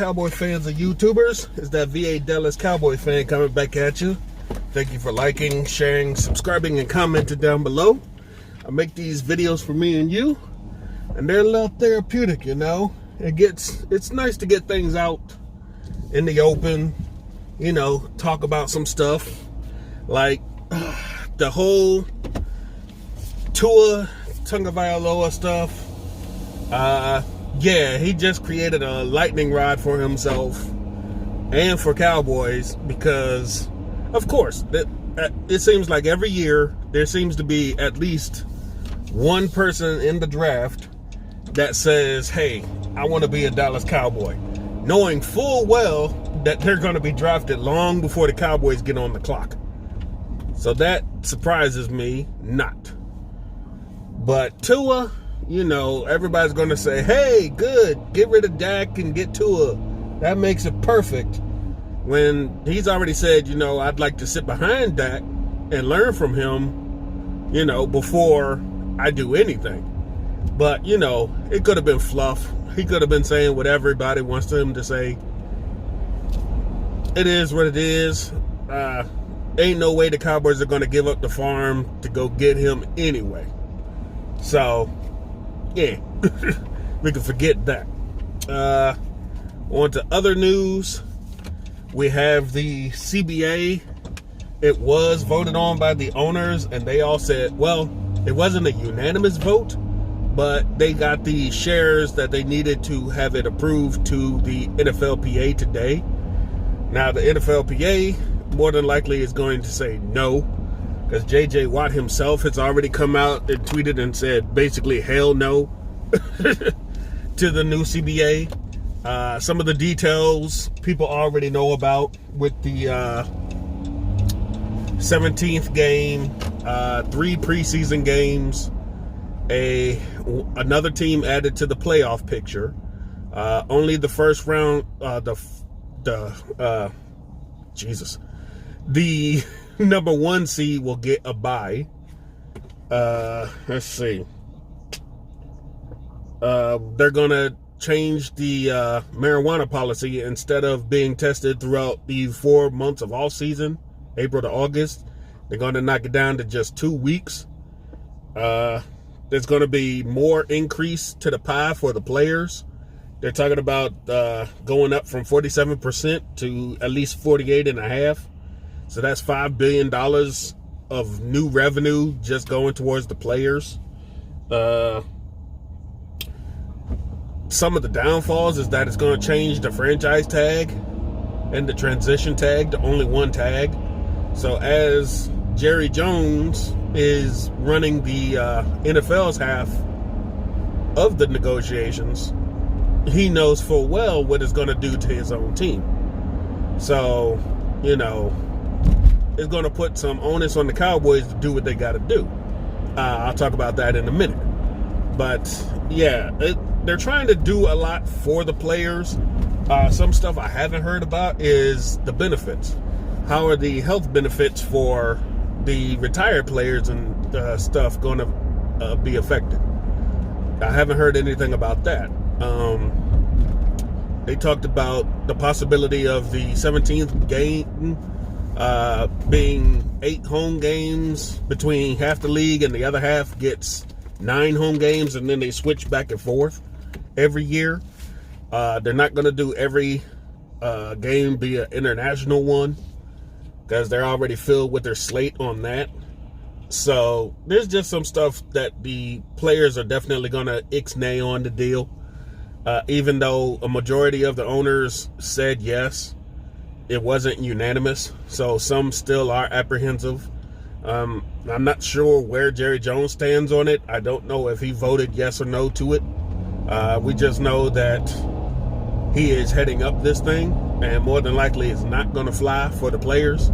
Cowboy fans and YouTubers? It's that VA Dallas Cowboy fan coming back at you. Thank you for liking, sharing, subscribing, and commenting down below. I make these videos for me and you, and they're a little therapeutic, you know. It's nice to get things out in the open, you know, talk about some stuff like the whole Tua Tagovailoa stuff. Yeah, he just created a lightning rod for himself and for Cowboys because, of course, it seems like every year there seems to be at least one person in the draft that says, hey, I want to be a Dallas Cowboy, knowing full well that they're going to be drafted long before the Cowboys get on the clock. So that surprises me not. But Tua, you know, everybody's going to say, hey, good, get rid of Dak and get Tua. That makes it perfect. When he's already said, you know, I'd like to sit behind Dak and learn from him, you know, before I do anything. But, you know, it could have been fluff. He could have been saying what everybody wants him to say. It is what it is. Ain't no way the Cowboys are going to give up the farm to go get him anyway. So, yeah, we can forget that. On to other news. We have the CBA. It was voted on by the owners, and they all said, well, it wasn't a unanimous vote, but they got the shares that they needed to have it approved to the NFLPA today. Now, the NFLPA more than likely is going to say no, because J.J. Watt himself has already come out and tweeted and said basically hell no to the new CBA. Some of the details people already know about with the 17th game, 3 preseason games, another team added to the playoff picture. Only the first round, the number 1 seed will get a bye. Let's see. They're gonna change the marijuana policy. Instead of being tested throughout the 4 months of all season, April to August, they're going to knock it down to just 2 weeks. There's going to be more increase to the pie for the players. They're talking about going up from 47% to at least 48.5%. So that's $5 billion of new revenue just going towards the players. Some of the downfalls is that it's going to change the franchise tag and the transition tag to only 1 tag. So as Jerry Jones is running the NFL's half of the negotiations, he knows full well what it's going to do to his own team. So, you know, it's going to put some onus on the Cowboys to do what they got to do. I'll talk about that in a minute. But, yeah, they're trying to do a lot for the players. Some stuff I haven't heard about is the benefits. How are the health benefits for the retired players and stuff going to be affected? I haven't heard anything about that. They talked about the possibility of the 17th game being 8 home games between half the league, and the other half gets 9 home games, and then they switch back and forth every year. They're not going to do every game be an international one, because they're already filled with their slate on that. So there's just some stuff that the players are definitely going to ixnay on the deal. Even though a majority of the owners said yes, it wasn't unanimous. So some still are apprehensive. I'm not sure where Jerry Jones stands on it. I don't know if he voted yes or no to it. We just know that he is heading up this thing, and more than likely it's not going to fly for the players.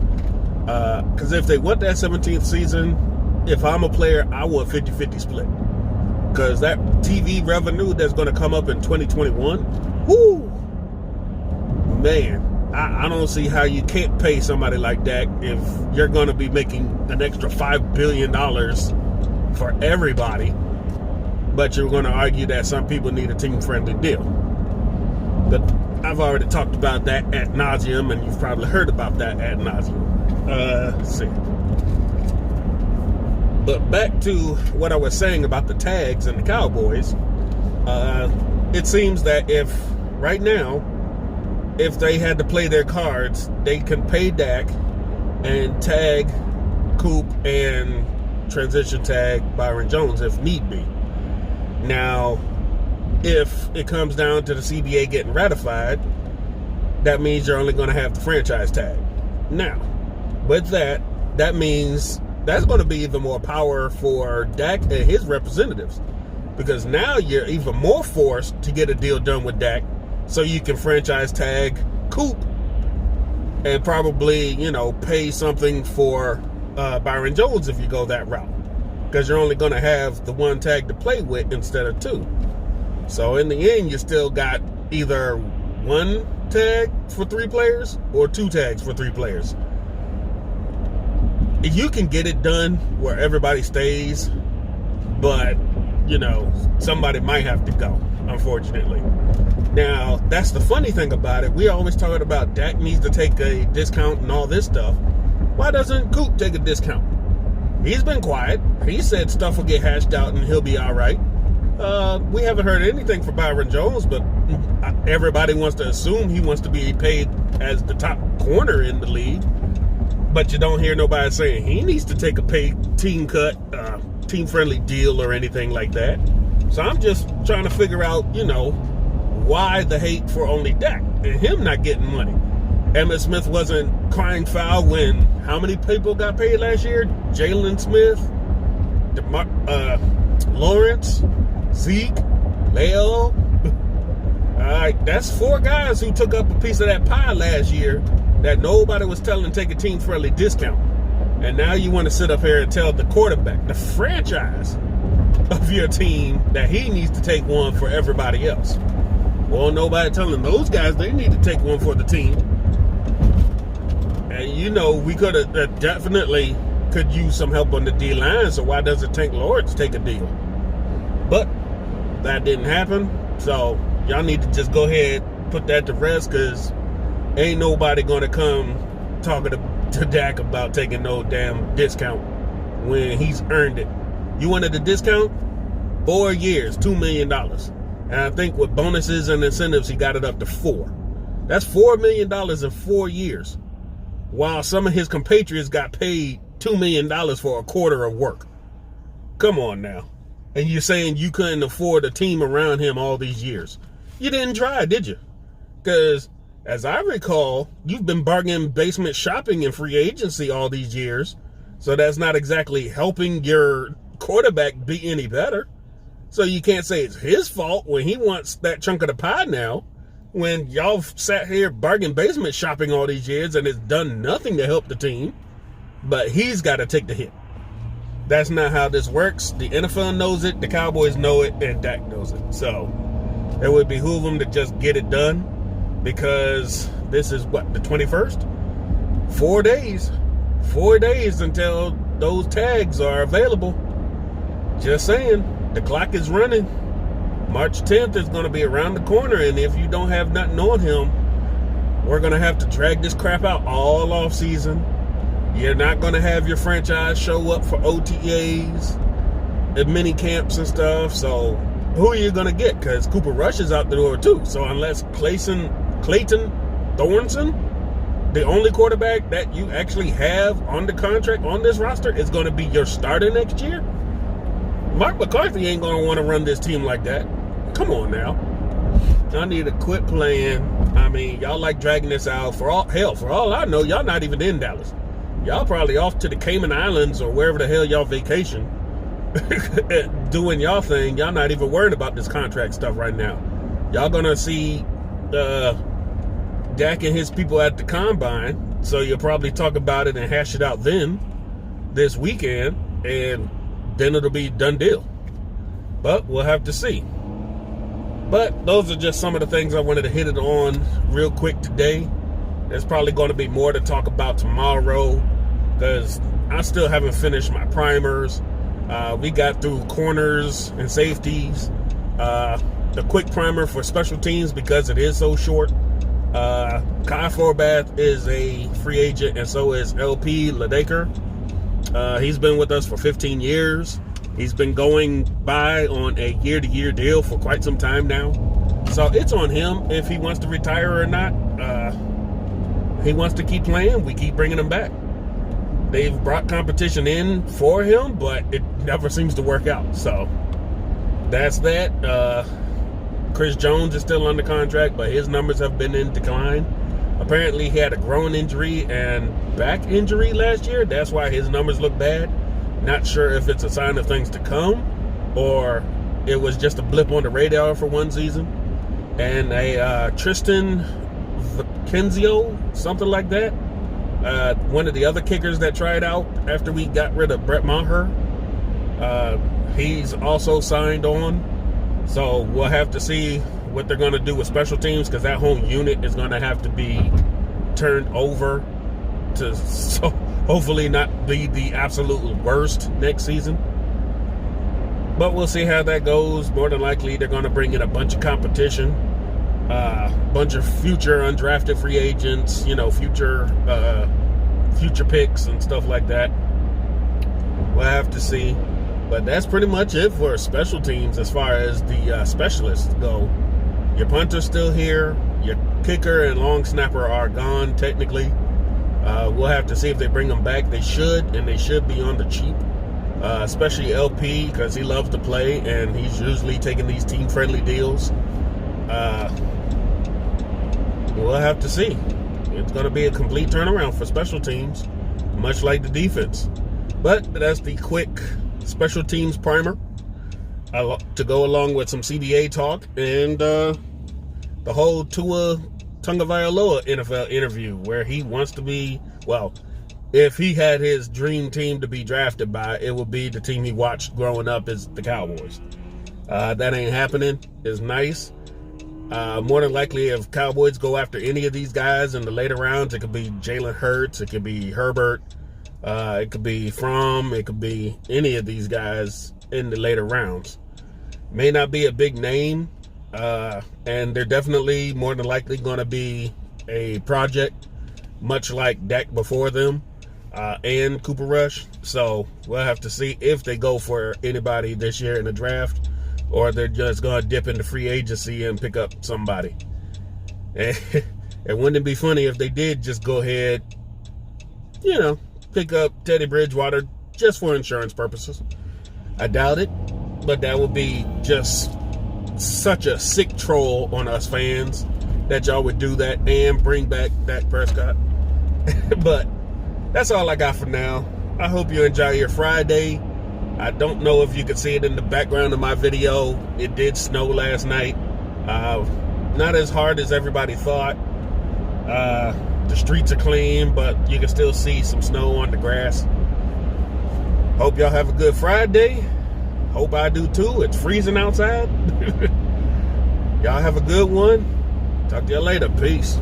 Because if they want that 17th season, if I'm a player, I want 50-50 split. Because that TV revenue that's going to come up in 2021, whoo, man, I don't see how you can't pay somebody like that if you're going to be making an extra $5 billion for everybody, but you're going to argue that some people need a team-friendly deal. But I've already talked about that ad nauseum, and you've probably heard about that ad nauseum. Let's see. But back to what I was saying about the tags and the Cowboys. It seems that right now, if they had to play their cards, they can pay Dak and tag Coop and transition tag Byron Jones if need be. Now, if it comes down to the CBA getting ratified, that means you're only going to have the franchise tag. Now, with that means that's going to be even more power for Dak and his representatives, because now you're even more forced to get a deal done with Dak so you can franchise tag Coop and probably, pay something for Byron Jones if you go that route, because you're only going to have the one tag to play with instead of two. So in the end, you still got either one tag for 3 players or 2 tags for 3 players. If you can get it done where everybody stays, but somebody might have to go, unfortunately. Now, that's the funny thing about it. We always talk about Dak needs to take a discount and all this stuff. Why doesn't Coop take a discount? He's been quiet. He said stuff will get hashed out and he'll be all right. We haven't heard anything from Byron Jones, but everybody wants to assume he wants to be paid as the top corner in the league. But you don't hear nobody saying he needs to take a paid team cut, team-friendly deal or anything like that. So I'm just trying to figure out, why the hate for only Dak and him not getting money. Emmitt Smith wasn't crying foul when how many people got paid last year? Jalen Smith, Lawrence, Zeke, Leo. All right, that's 4 guys who took up a piece of that pie last year that nobody was telling to take a team-friendly discount. And now you want to sit up here and tell the quarterback, the franchise of your team, that he needs to take one for everybody else. Well, nobody telling those guys they need to take one for the team. And we could have definitely could use some help on the D-line, so why doesn't Tank Lawrence take a deal? But that didn't happen, so y'all need to just go ahead and put that to rest, because ain't nobody going to come talking to Dak about taking no damn discount when he's earned it. You wanted a discount? 4 years, $2 million. And I think with bonuses and incentives, he got it up to 4. That's $4 million in 4 years. While some of his compatriots got paid $2 million for a quarter of work. Come on now. And you're saying you couldn't afford a team around him all these years. You didn't try, did you? Because, as I recall, you've been bargain basement shopping in free agency all these years. So that's not exactly helping your quarterback be any better. So you can't say it's his fault when he wants that chunk of the pie now, when y'all sat here bargain basement shopping all these years and it's done nothing to help the team. But he's got to take the hit. That's not how this works. The NFL knows it, the Cowboys know it, and Dak knows it. So it would behoove them to just get it done, because this is what, the 21st? 4 days. 4 days until those tags are available. Just saying, the clock is running. March 10th is going to be around the corner, and if you don't have nothing on him, we're going to have to drag this crap out all off season. You're not going to have your franchise show up for OTAs and mini camps and stuff. So who are you going to get? Because Cooper Rush is out the door too. So unless Clayton Thornton, the only quarterback that you actually have on the contract on this roster, is going to be your starter next year, Mark McCarthy ain't going to want to run this team like that. Come on now. I need to quit playing. I mean, y'all like dragging this out. For all I know, y'all not even in Dallas. Y'all probably off to the Cayman Islands or wherever the hell y'all vacation doing y'all thing. Y'all not even worried about this contract stuff right now. Y'all gonna see Dak and his people at the combine, so you'll probably talk about it and hash it out then this weekend, and then it'll be done deal. But we'll have to see. But those are just some of the things I wanted to hit it on real quick today. There's probably going to be more to talk about tomorrow, because I still haven't finished my primers. We got through corners and safeties. The quick primer for special teams, because it is so short. Kai Forbath is a free agent, and so is LP Ledecker. He's been with us for 15 years. He's been going by on a year-to-year deal for quite some time now. So it's on him if he wants to retire or not. He wants to keep playing. We keep bringing him back. They've brought competition in for him, but it never seems to work out. So that's that. Chris Jones is still under contract, but his numbers have been in decline. Apparently, he had a groin injury and back injury last year. That's why his numbers look bad. Not sure if it's a sign of things to come or it was just a blip on the radar for one season. And a Tristan Vickenzio, something like that. One of the other kickers that tried out after we got rid of Brett Maher. He's also signed on. So we'll have to see what they're going to do with special teams, because that whole unit is going to have to be turned over to so hopefully not be the absolute worst next season. But we'll see how that goes. More than likely, they're going to bring in a bunch of competition, bunch of future undrafted free agents, future picks and stuff like that. We'll have to see. But that's pretty much it for special teams as far as the specialists go. Your punter's still here. Your kicker and long snapper are gone, technically. We'll have to see if they bring them back. They should, and they should be on the cheap. Especially LP, because he loves to play, and he's usually taking these team-friendly deals. We'll have to see. It's going to be a complete turnaround for special teams, much like the defense. But that's the quick special teams primer to go along with some CBA talk and the whole Tua Tagovailoa NFL interview, where he wants to be, well, if he had his dream team to be drafted by, it would be the team he watched growing up is the Cowboys. That ain't happening. It's nice. More than likely, if Cowboys go after any of these guys in the later rounds, it could be Jalen Hurts, it could be Herbert, it could be Fromm, it could be any of these guys in the later rounds. May not be a big name, and they're definitely more than likely going to be a project, much like Dak before them, and Cooper Rush. So we'll have to see if they go for anybody this year in the draft, or they're just going to dip into free agency and pick up somebody. And wouldn't it be funny if they did just go ahead, pick up Teddy Bridgewater just for insurance purposes? I doubt it, but that would be just such a sick troll on us fans that y'all would do that and bring back Dak Prescott. But that's all I got for now. I hope you enjoy your Friday. I don't know if you can see it in the background of my video. It did snow last night. Not as hard as everybody thought. The streets are clean, but you can still see some snow on the grass. Hope y'all have a good Friday. Hope I do too. It's freezing outside. Y'all have a good one. Talk to you later. Peace.